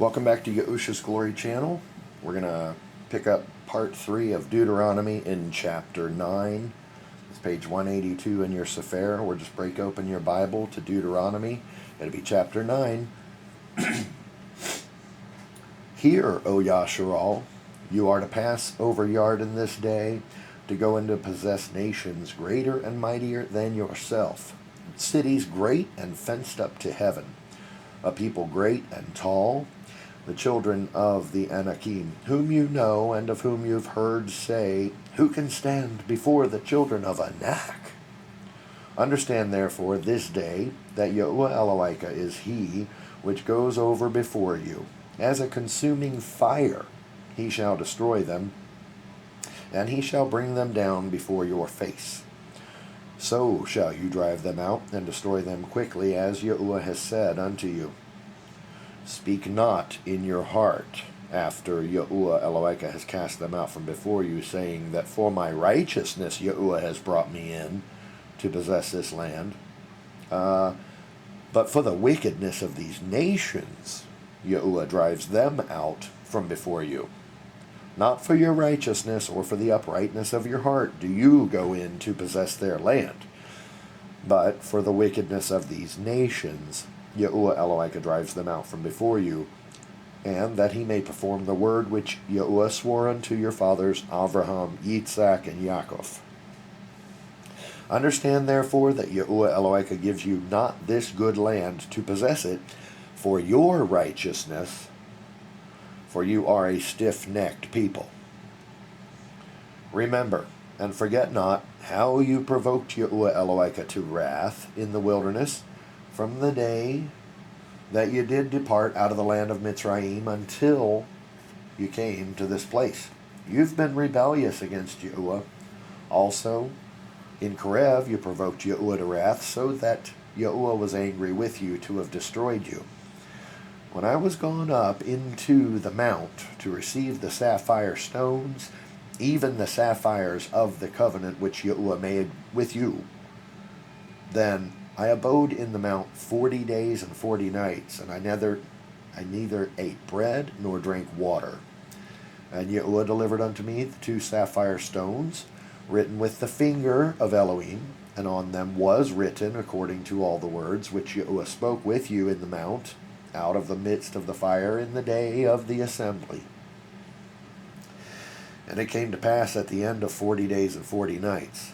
Welcome back to Yahusha's Glory channel. We're going to pick up part 3 of Deuteronomy in chapter 9. It's page 182 in your Sefer. We'll just break open your Bible to Deuteronomy. It'll be chapter 9. Hear, O Yasharal, you are to pass over Yarden this day, to go and to possess nations greater and mightier than yourself, cities great and fenced up to heaven, a people great and tall, the children of the Anakim, whom you know and of whom you've heard say, who can stand before the children of Anak? Understand therefore this day that Yahuwah Elohika is he which goes over before you. As a consuming fire he shall destroy them, and he shall bring them down before your face. So shall you drive them out and destroy them quickly, as Yahuwah has said unto you. Speak not in your heart after Yahuwah Elohika has cast them out from before you, saying that for my righteousness Yahuwah has brought me in to possess this land. But for the wickedness of these nations Yahuwah drives them out from before you. Not for your righteousness or for the uprightness of your heart do you go in to possess their land, but for the wickedness of these nations Yahuwah Elohika drives them out from before you, and that he may perform the word which Yahuwah swore unto your fathers Avraham, Yitzhak, and Yaakov. Understand therefore that Yahuwah Elohika gives you not this good land to possess it for your righteousness, for you are a stiff-necked people. Remember, and forget not how you provoked Yahuwah Elohika to wrath in the wilderness, from the day that you did depart out of the land of Mitzrayim until you came to this place. You've been rebellious against Yahuwah. Also, in Korev you provoked Yahuwah to wrath, so that Yahuwah was angry with you to have destroyed you. When I was gone up into the mount to receive the sapphire stones, even the sapphires of the covenant which Yahuwah made with you, then I abode in the mount 40 days and 40 nights, and I neither ate bread nor drank water. And Yahuwah delivered unto me the 2 sapphire stones, written with the finger of Elohim, and on them was written, according to all the words which Yahuwah spoke with you in the mount, out of the midst of the fire in the day of the assembly. And it came to pass at the end of 40 days and 40 nights,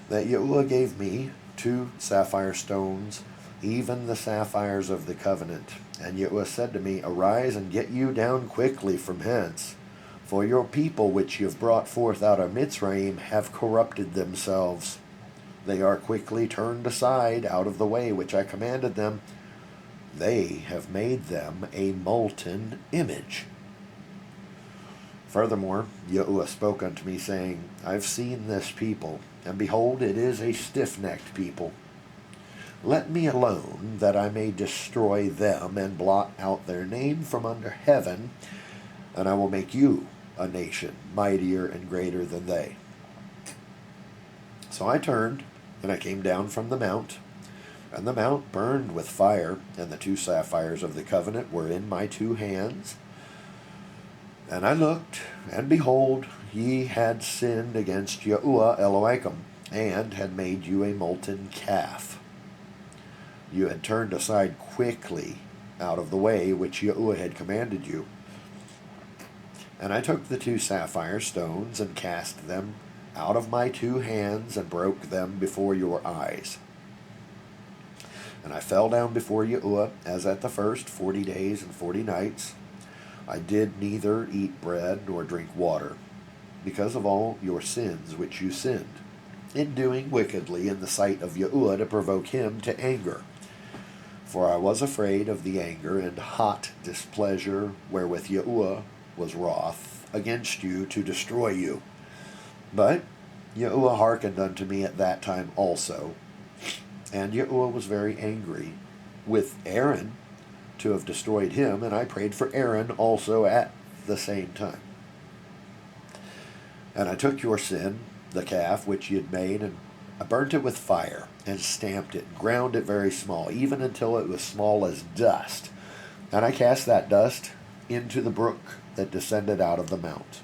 that Yahuwah gave me 2 sapphire stones, even the sapphires of the covenant. And Yahuwah said to me, Arise and get you down quickly from hence, for your people which you have brought forth out of Mitzrayim have corrupted themselves. They are quickly turned aside out of the way which I commanded them. They have made them a molten image. Furthermore, Yahuwah spoke unto me, saying, I've seen this people, and behold, it is a stiff-necked people. Let me alone, that I may destroy them, and blot out their name from under heaven, and I will make you a nation mightier and greater than they. So I turned, and I came down from the mount, and the mount burned with fire, and the 2 sapphires of the covenant were in my 2 hands. And I looked, and behold, ye had sinned against Yahuwah Elohim, and had made you a molten calf. You had turned aside quickly out of the way which Yahuwah had commanded you. And I took the 2 sapphire stones, and cast them out of my 2 hands, and broke them before your eyes. And I fell down before Yahuwah, as at the first 40 days and 40 nights. I did neither eat bread nor drink water, because of all your sins which you sinned, in doing wickedly in the sight of Yahuwah to provoke him to anger. For I was afraid of the anger and hot displeasure wherewith Yahuwah was wroth against you to destroy you. But Yahuwah hearkened unto me at that time also, and Yahuwah was very angry with Aaron to have destroyed him, and I prayed for Aaron also at the same time. And I took your sin, the calf which ye had made, and I burnt it with fire, and stamped it, and ground it very small, even until it was small as dust. And I cast that dust into the brook that descended out of the mount.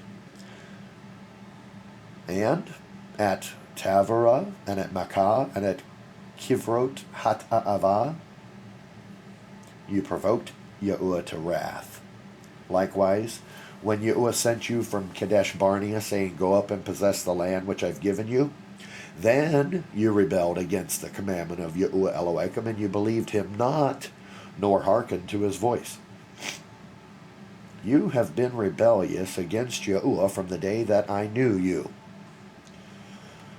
And at Taberah, and at Makkah, and at Kivrot Hata'avah, you provoked Yahuwah to wrath. Likewise, when Yahuwah sent you from Kadesh Barnea, saying, Go up and possess the land which I've given you, then you rebelled against the commandment of Yahuwah Elohim, and you believed him not, nor hearkened to his voice. You have been rebellious against Yahuwah from the day that I knew you.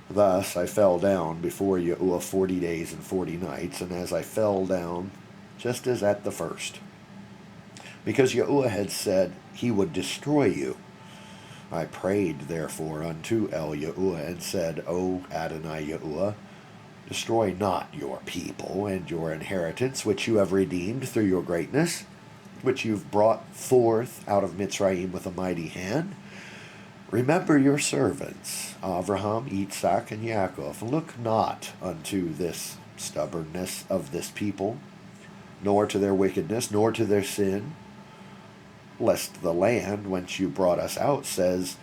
Thus I fell down before Yahuwah 40 days and 40 nights, and as I fell down, just as at the first. Because Yahuwah had said he would destroy you, I prayed therefore unto El Yahuwah, and said, O Adonai Yahuwah, destroy not your people and your inheritance, which you have redeemed through your greatness, which you've brought forth out of Mitzrayim with a mighty hand. Remember your servants, Abraham, Isaac, and Yaakov. Look not unto this stubbornness of this people, nor to their wickedness, nor to their sin, lest the land whence you brought us out says,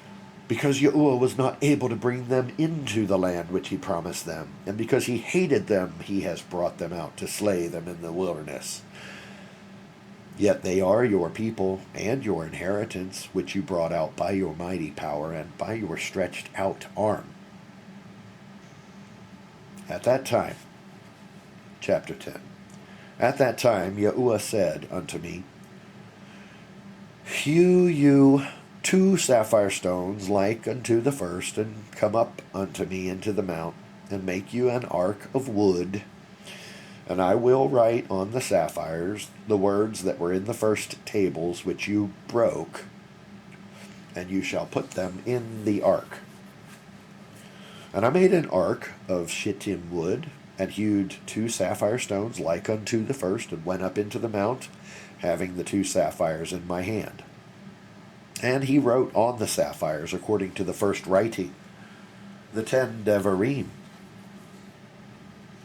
because Yahuwah was not able to bring them into the land which he promised them, and because he hated them, he has brought them out to slay them in the wilderness. Yet they are your people and your inheritance, which you brought out by your mighty power and by your stretched out arm. At that time, chapter 10, at that time Yahuwah said unto me, Hew you 2 sapphire stones like unto the first, and come up unto me into the mount, and make you an ark of wood. And I will write on the sapphires the words that were in the first tables which you broke, and you shall put them in the ark. And I made an ark of shittim wood, and hewed 2 sapphire stones like unto the first, and went up into the mount, having the 2 sapphires in my hand. And he wrote on the sapphires, according to the first writing, the 10 devarim,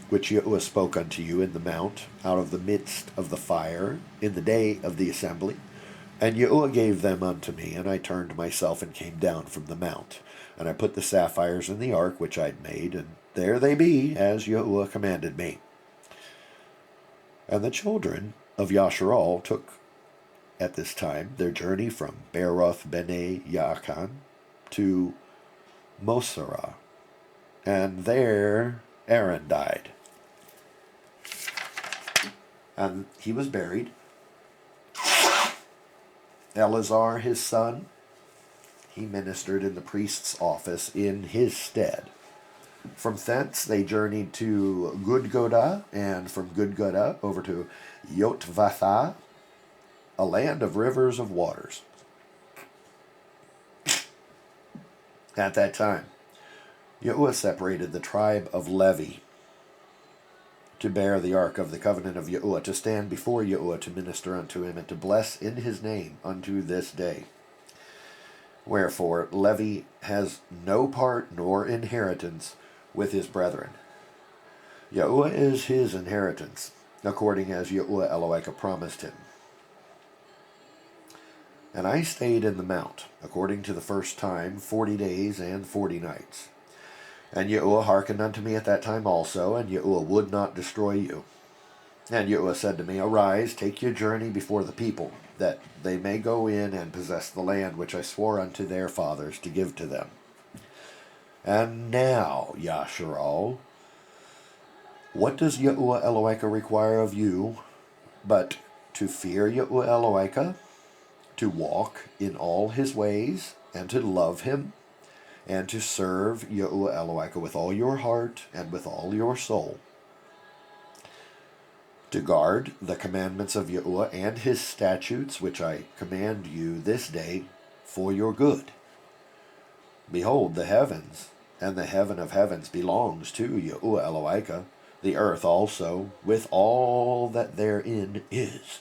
which Yahuwah spoke unto you in the mount, out of the midst of the fire, in the day of the assembly. And Yahuwah gave them unto me, and I turned myself and came down from the mount. And I put the sapphires in the ark which I'd made, and there they be, as Yahuwah commanded me. And the children of Yasharal took at this time their journey from Beroth Bene Yaakan to Mosera, and there Aaron died. And he was buried. Eleazar, his son, he ministered in the priest's office in his stead. From thence they journeyed to Gudgoda, and from Gudgoda over to Yotvatha, a land of rivers of waters. At that time, Yahuwah separated the tribe of Levi to bear the ark of the covenant of Yahuwah, to stand before Yahuwah, to minister unto him, and to bless in his name unto this day. Wherefore Levi has no part nor inheritance with his brethren. Yahuwah is his inheritance, according as Yahuwah Elohim promised him. And I stayed in the mount, according to the first time, 40 days and 40 nights. And Yahuwah hearkened unto me at that time also, and Yahuwah would not destroy you. And Yahuwah said to me, Arise, take your journey before the people, that they may go in and possess the land which I swore unto their fathers to give to them. And now, Yasharal, what does Yahuwah Elohim require of you, but to fear Yahuwah Elohim, to walk in all his ways, and to love him, and to serve Yahuwah Elohim with all your heart and with all your soul, to guard the commandments of Yahuwah and his statutes, which I command you this day for your good. Behold, the heavens and the heaven of heavens belongs to Yahuwah Elohim, the earth also, with all that therein is.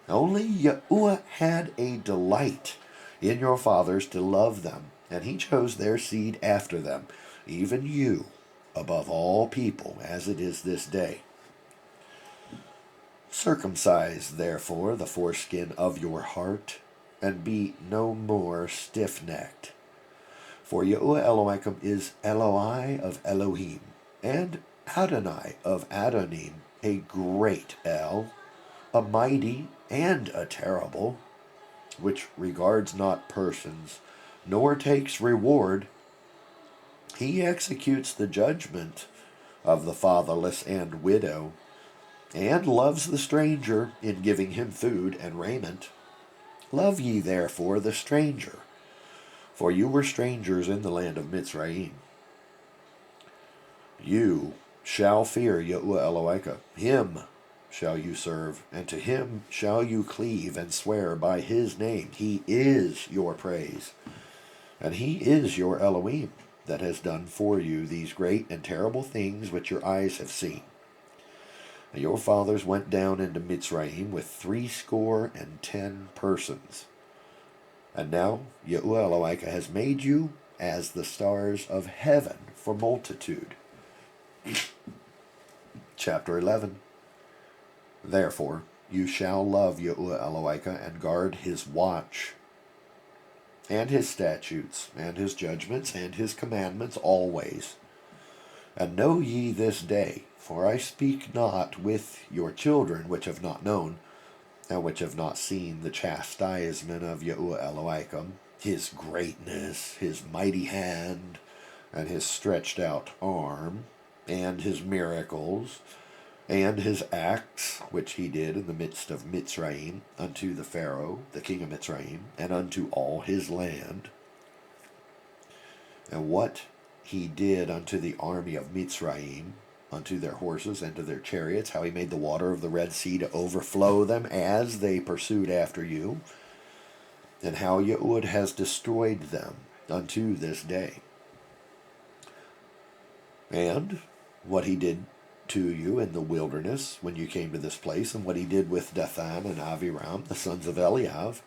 Only Yahuwah had a delight in your fathers to love them, and he chose their seed after them, even you, above all people, as it is this day. Circumcise, therefore, the foreskin of your heart, and be no more stiff-necked. For Yahuwah Elohim is Eloi of Elohim, and Adonai of Adonim, a great El, a mighty and a terrible, which regards not persons, nor takes reward. He executes the judgment of the fatherless and widow, and loves the stranger in giving him food and raiment. Love ye therefore the stranger, for you were strangers in the land of Mitzrayim. You shall fear Yahuwah Elohim, him shall you serve, and to him shall you cleave and swear by his name. He is your praise, and he is your Elohim, that has done for you these great and terrible things which your eyes have seen. And your fathers went down into Mitzrayim with 70 persons. And now Yahuwah Elohim has made you as the stars of heaven for multitude. Chapter 11. Therefore you shall love Yahuwah Elohim and guard his watch, and his statutes, and his judgments, and his commandments always. And know ye this day, for I speak not with your children which have not known, and which have not seen the chastisement of Yahuwah Elohim, his greatness, his mighty hand, and his stretched out arm, and his miracles, and his acts which he did in the midst of Mitzrayim unto the Pharaoh, the king of Mitzrayim, and unto all his land, and what he did unto the army of Mitzrayim, unto their horses and to their chariots, how he made the water of the Red Sea to overflow them as they pursued after you, and how Yahuwah has destroyed them unto this day, and what he did to you in the wilderness when you came to this place, and what he did with Dathan and Aviram, the sons of Eliav,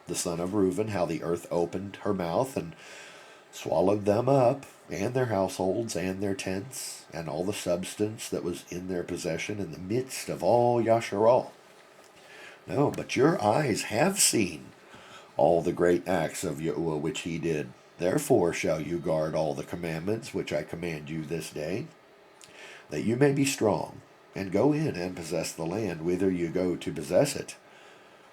the son of Reuben, how the earth opened her mouth and swallowed them up, and their households, and their tents, and all the substance that was in their possession in the midst of all Yasharal. No, but your eyes have seen all the great acts of Yahuwah which he did. Therefore shall you guard all the commandments which I command you this day, that you may be strong, and go in and possess the land whither you go to possess it,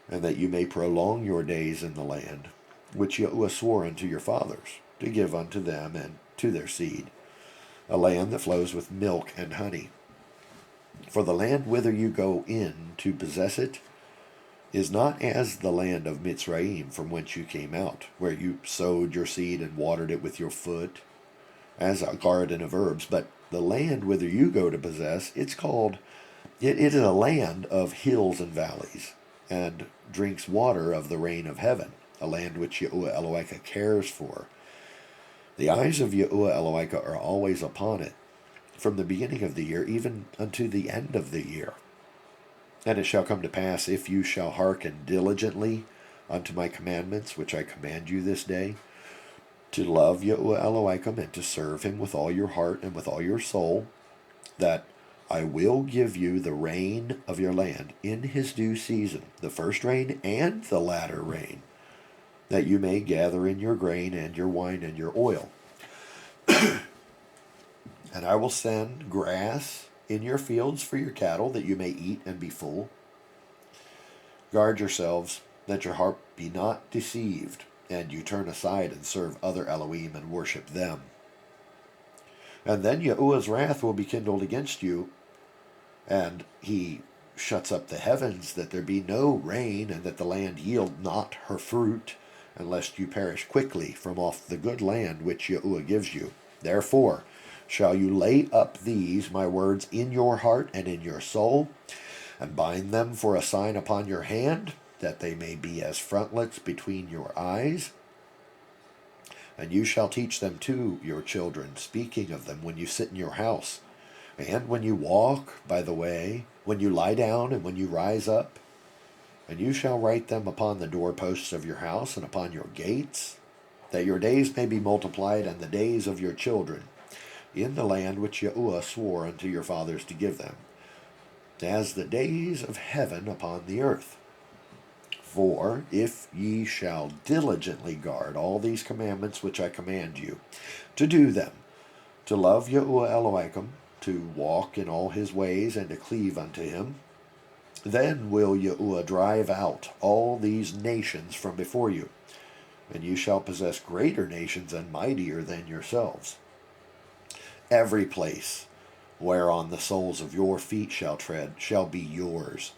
and that you may prolong your days in the land, which Yahuwah swore unto your fathers, to give unto them and to their seed, a land that flows with milk and honey. For the land whither you go in to possess it is not as the land of Mitzrayim from whence you came out, where you sowed your seed and watered it with your foot, as a garden of herbs, but the land whither you go to possess, it is a land of hills and valleys, and drinks water of the rain of heaven, a land which Yahuwah Elohim cares for. The eyes of Yahuwah Elohim are always upon it, from the beginning of the year even unto the end of the year. And it shall come to pass, if you shall hearken diligently unto my commandments, which I command you this day, to love Yahuwah Elohim and to serve him with all your heart and with all your soul, that I will give you the rain of your land in his due season, the first rain and the latter rain, that you may gather in your grain and your wine and your oil. And I will send grass in your fields for your cattle, that you may eat and be full. Guard yourselves, that your heart be not deceived, and you turn aside and serve other Elohim and worship them. And then Yahuwah's wrath will be kindled against you, and he shuts up the heavens, that there be no rain, and that the land yield not her fruit, unless you perish quickly from off the good land which Yahuwah gives you. Therefore shall you lay up these my words in your heart and in your soul, and bind them for a sign upon your hand, that they may be as frontlets between your eyes. And you shall teach them to your children, speaking of them when you sit in your house, and when you walk by the way, when you lie down, and when you rise up. And you shall write them upon the doorposts of your house and upon your gates, that your days may be multiplied, and the days of your children, in the land which Yahuwah swore unto your fathers to give them. as the days of heaven upon the earth. For if ye shall diligently guard all these commandments which I command you, to do them, to love Yahuwah Elohim, to walk in all his ways, and to cleave unto him, then will Yahuwah drive out all these nations from before you, and you shall possess greater nations and mightier than yourselves. Every place whereon the soles of your feet shall tread shall be yours.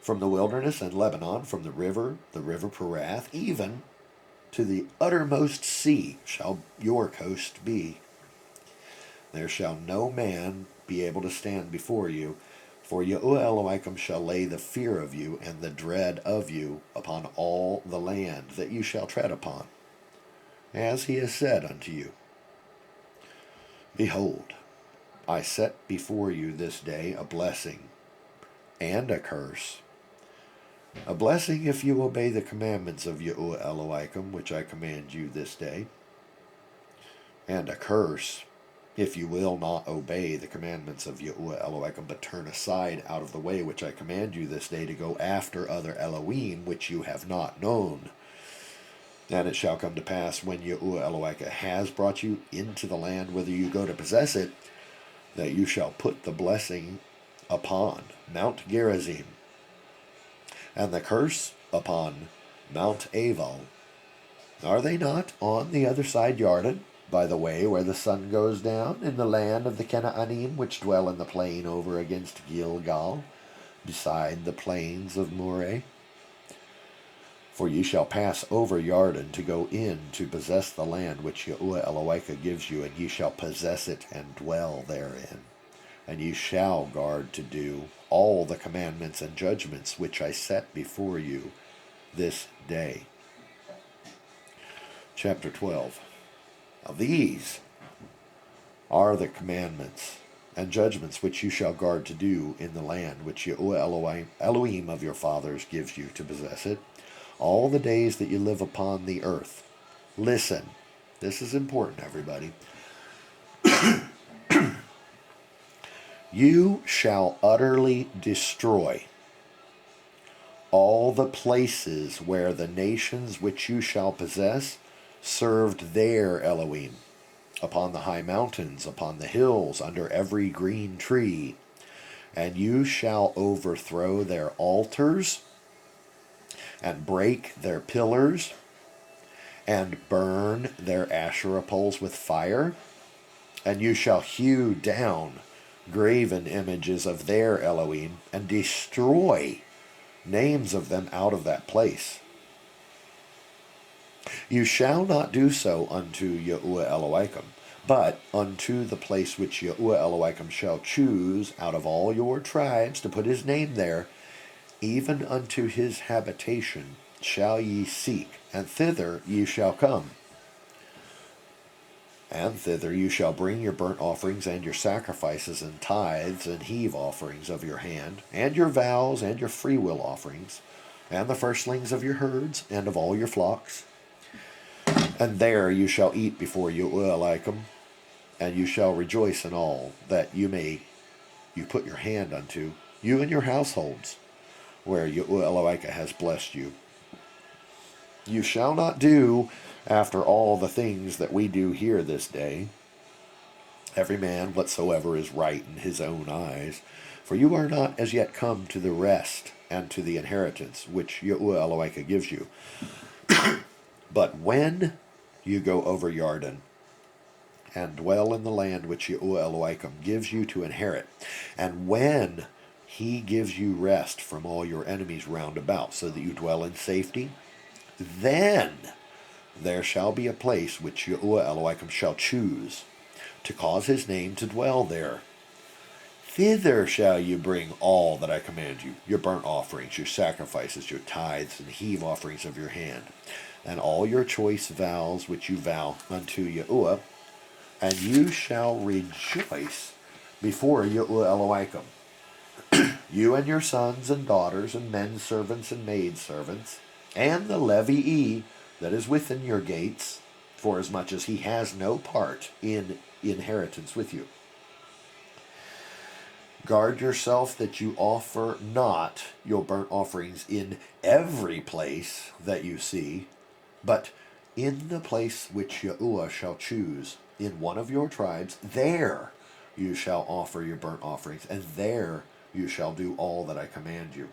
From the wilderness and Lebanon, from the river Perath, even to the uttermost sea shall your coast be. There shall no man be able to stand before you, for Yahuwah Elohim shall lay the fear of you and the dread of you upon all the land that you shall tread upon, as he has said unto you. Behold, I set before you this day a blessing and a curse. A blessing if you obey the commandments of Yahuwah Elohim, which I command you this day, and a curse if you will not obey the commandments of Yahuwah Elohim, but turn aside out of the way which I command you this day to go after other Elohim, which you have not known. And it shall come to pass, when Yahuwah Elohim has brought you into the land whither you go to possess it, that you shall put the blessing upon Mount Gerizim, and the curse upon Mount Aval. Are they not on the other side Jordan, by the way where the sun goes down, in the land of the Canaanim, which dwell in the plain over against Gilgal, beside the plains of Moreh? For ye shall pass over Jordan to go in to possess the land which Yahuwah Elohim gives you, and ye shall possess it and dwell therein. And ye shall guard to do all the commandments and judgments which I set before you this day. Chapter 12. Now these are the commandments and judgments which you shall guard to do in the land which Yahuwah Elohim of your fathers gives you to possess it, all the days that you live upon the earth. Listen, this is important, everybody. You shall utterly destroy all the places where the nations which you shall possess served their Elohim, upon the high mountains, upon the hills, under every green tree. And you shall overthrow their altars, and break their pillars, and burn their Asherah poles with fire. And you shall hew down graven images of their Elohim, and destroy names of them out of that place. You shall not do so unto Yahuwah Elohim, but unto the place which Yahuwah Elohim shall choose out of all your tribes to put his name there, even unto his habitation shall ye seek, and thither ye shall come. And thither you shall bring your burnt offerings and your sacrifices and tithes and heave offerings of your hand, and your vows and your freewill offerings, and the firstlings of your herds and of all your flocks. And there you shall eat before Yahuwah Elohim, and you shall rejoice in all that you put your hand unto, you and your households, where Yahuwah Elohim has blessed you. You shall not do after all the things that we do here this day, every man whatsoever is right in his own eyes, for you are not as yet come to the rest and to the inheritance which Yahuwah Elohim gives you. But when you go over Jordan, and dwell in the land which Yahuwah Elohim gives you to inherit, and when he gives you rest from all your enemies round about, so that you dwell in safety, then there shall be a place which Yahuwah Elohim shall choose, to cause his name to dwell there. Thither shall you bring all that I command you, your burnt offerings, your sacrifices, your tithes, and heave offerings of your hand, and all your choice vows which you vow unto Yahuwah, and you shall rejoice before Yahuwah Elohim, you and your sons and daughters, and men servants and maid servants, and the Levii that is within your gates, forasmuch as he has no part in inheritance with you. Guard yourself that you offer not your burnt offerings in every place that you see, but in the place which Yahuwah shall choose in one of your tribes, there you shall offer your burnt offerings, and there you shall do all that I command you.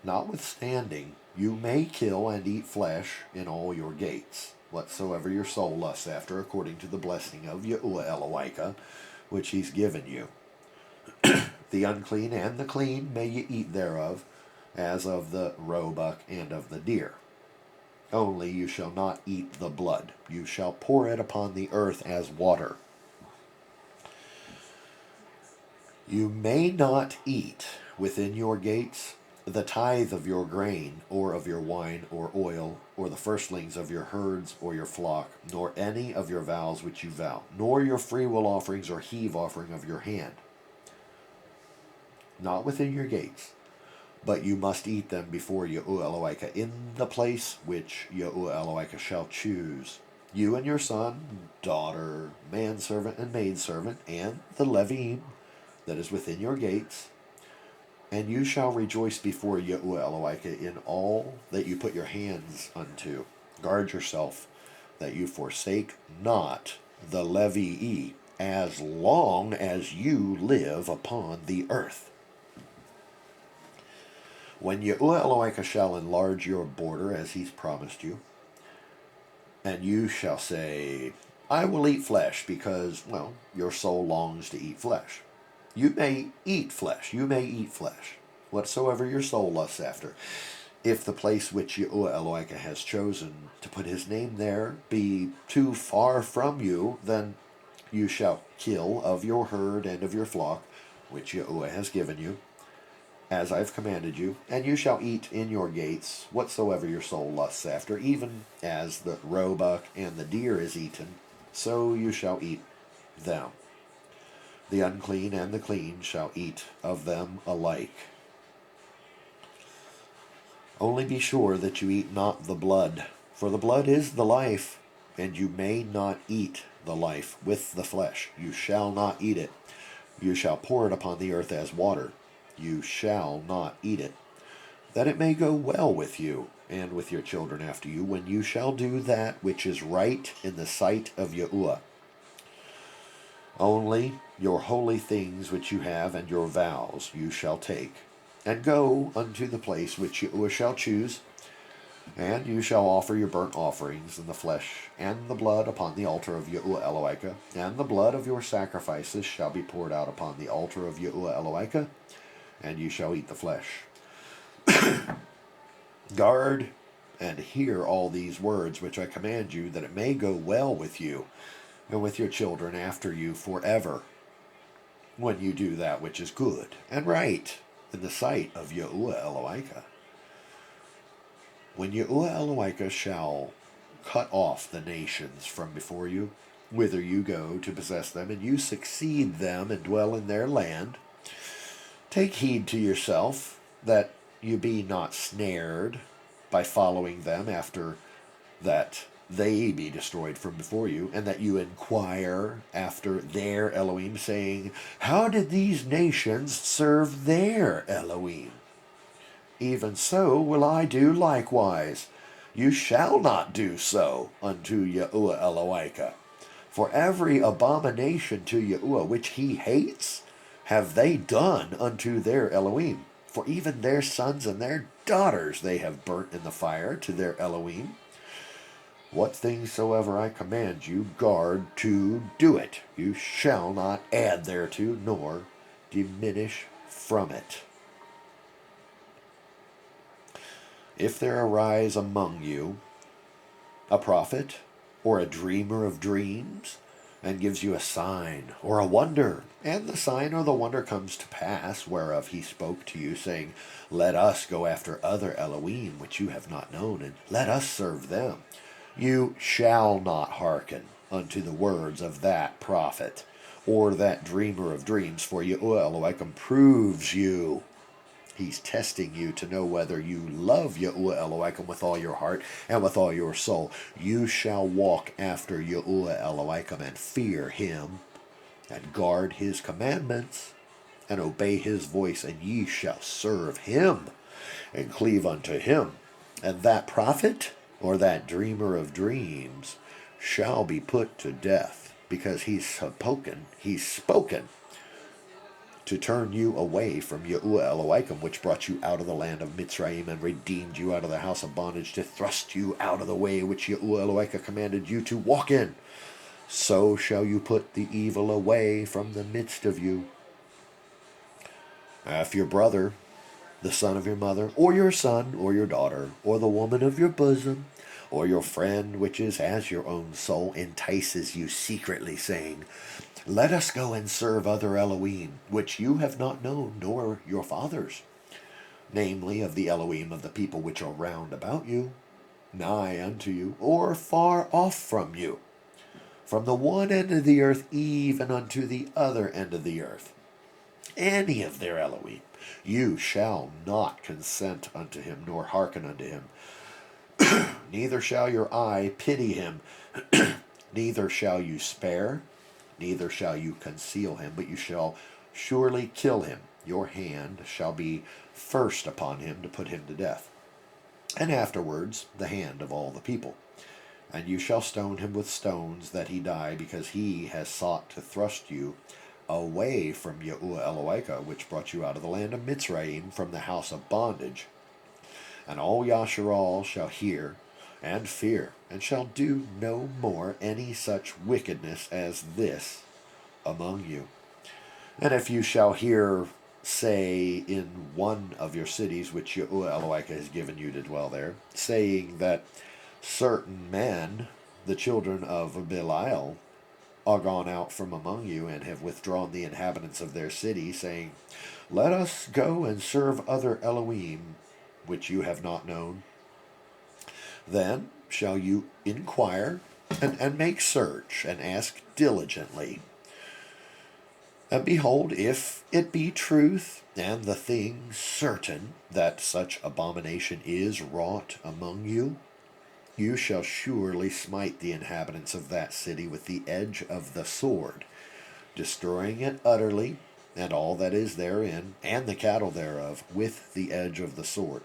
Notwithstanding, you may kill and eat flesh in all your gates, whatsoever your soul lusts after, according to the blessing of Yahuwah Elohika, which he's given you. The unclean and the clean may ye eat thereof, as of the roebuck and of the deer. Only you shall not eat the blood. You shall pour it upon the earth as water. You may not eat within your gates the tithe of your grain, or of your wine, or oil, or the firstlings of your herds, or your flock, nor any of your vows which you vow, nor your freewill offerings or heave offering of your hand. Not within your gates, but you must eat them before Yahuwah Elohika in the place which Yahuwah Elohika shall choose. You and your son, daughter, manservant, and maidservant, and the Levim that is within your gates, and you shall rejoice before Yahuwah Elohika in all that you put your hands unto. Guard yourself that you forsake not the Levii as long as you live upon the earth. When Yahuwah Elohika shall enlarge your border as he's promised you, and you shall say, I will eat flesh because, well, your soul longs to eat flesh. You may eat flesh, whatsoever your soul lusts after. If the place which Yahuwah Elohika has chosen to put his name there be too far from you, then you shall kill of your herd and of your flock, which Yahuwah has given you, as I've commanded you, and you shall eat in your gates whatsoever your soul lusts after, even as the roebuck and the deer is eaten, so you shall eat them. The unclean and the clean shall eat of them alike. Only be sure that you eat not the blood, for the blood is the life, and you may not eat the life with the flesh. You shall not eat it. You shall pour it upon the earth as water. You shall not eat it, that it may go well with you and with your children after you, when you shall do that which is right in the sight of Yahuwah. Only your holy things which you have and your vows you shall take, and go unto the place which Yahuwah shall choose, and you shall offer your burnt offerings and the flesh and the blood upon the altar of Yahuwah Elohika, and the blood of your sacrifices shall be poured out upon the altar of Yahuwah Elohika, and you shall eat the flesh. Guard and hear all these words which I command you, that it may go well with you and with your children after you forever, when you do that which is good and right in the sight of Yahuwah Elohika. When Yahuwah Elohika shall cut off the nations from before you, whither you go to possess them, and you succeed them and dwell in their land, take heed to yourself that you be not snared by following them after that they be destroyed from before you, and that you inquire after their Elohim, saying, how did these nations serve their Elohim? Even so will I do likewise. You shall not do so unto Yahuwah Elohika. For every abomination to Yahuwah which he hates have they done unto their Elohim. For even their sons and their daughters they have burnt in the fire to their Elohim. What things soever I command you, guard to do it. You shall not add thereto, nor diminish from it. If there arise among you a prophet or a dreamer of dreams, and gives you a sign or a wonder, and the sign or the wonder comes to pass, whereof he spoke to you, saying, let us go after other Elohim which you have not known, and let us serve them, you shall not hearken unto the words of that prophet or that dreamer of dreams, for Yahuwah Elohim proves you. He's testing you to know whether you love Yahuwah Elohim with all your heart and with all your soul. You shall walk after Yahuwah Elohim and fear him and guard his commandments and obey his voice, and ye shall serve him, and cleave unto him. And that prophet, or that dreamer of dreams, shall be put to death, because he's spoken to turn you away from Yahuwah Elohim, which brought you out of the land of Mitzrayim and redeemed you out of the house of bondage, to thrust you out of the way which Yahuwah Elohim commanded you to walk in. So shall you put the evil away from the midst of you. If your brother, the son of your mother, or your son, or your daughter, or the woman of your bosom, or your friend, which is as your own soul, entices you secretly, saying, Let us go and serve other Elohim, which you have not known, nor your fathers, namely of the Elohim of the people which are round about you, nigh unto you, or far off from you, from the one end of the earth even unto the other end of the earth, any of their Elohim, you shall not consent unto him, nor hearken unto him. Neither shall your eye pity him, neither shall you spare, neither shall you conceal him, but you shall surely kill him. Your hand shall be first upon him to put him to death, and afterwards the hand of all the people. And you shall stone him with stones, that he die, because he has sought to thrust you away from Yahuwah Elohim, which brought you out of the land of Mitzrayim, from the house of bondage. And all Yasharal shall hear and fear, and shall do no more any such wickedness as this among you. And if you shall hear, say, in one of your cities, which Yahuwah Elohim has given you to dwell there, saying that certain men, the children of Belial, are gone out from among you, and have withdrawn the inhabitants of their city, saying, Let us go and serve other Elohim, which you have not known. Then shall you inquire and make search, and ask diligently. And behold, if it be truth, and the thing certain, that such abomination is wrought among you, you shall surely smite the inhabitants of that city with the edge of the sword, destroying it utterly, and all that is therein, and the cattle thereof, with the edge of the sword.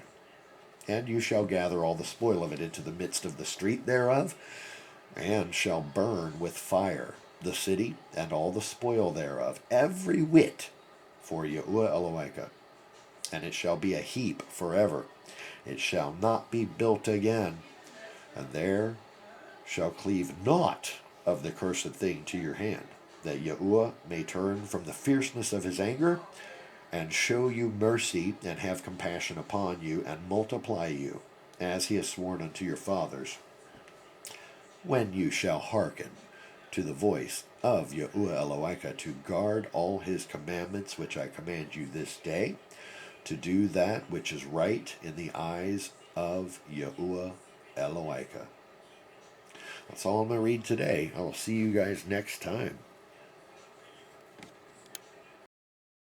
And you shall gather all the spoil of it into the midst of the street thereof, and shall burn with fire the city, and all the spoil thereof, every whit, for Yahuwah Elohim. And it shall be a heap forever. It shall not be built again. And there shall cleave naught of the cursed thing to your hand, that Yahuwah may turn from the fierceness of his anger, and show you mercy, and have compassion upon you, and multiply you, as he has sworn unto your fathers, when you shall hearken to the voice of Yahuwah Elohim, to guard all his commandments which I command you this day, to do that which is right in the eyes of Yahuwah Elohim. That's all I'm going to read today. I will see you guys next time.